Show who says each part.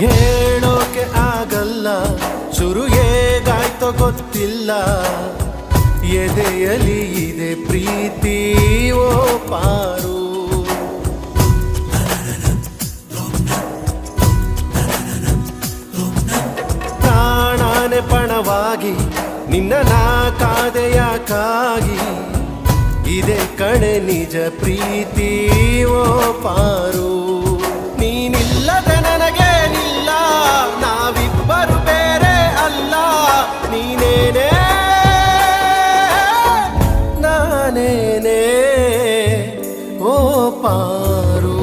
Speaker 1: ಹೇಳೋಕೆ ಆಗಲ್ಲ ಶುರು ಹೇಗಾಯ್ತೋ ಗೊತ್ತಿಲ್ಲ, ಎದೆಯಲಿ ಇದೆ ಪ್ರೀತಿ ಓ ಪಾರು. ಪ್ರಾಣಾನೆ ಪಣವಾಗಿ ನಿನ್ನ ನಾ ಕಾದೆಯಾಕಾಗಿ, ಇದೆ ಕಣೆ ನಿಜ ಪ್ರೀತಿ ಓ ಪಾರು. ನೀನಿಲ್ಲದೆ ನನಗೇನಿಲ್ಲ, ನಾವಿಬ್ಬರು ಬೇರೆ ಅಲ್ಲ, ನೀನೇನೇ ನಾನೇನೇ ಓ ಪಾರು.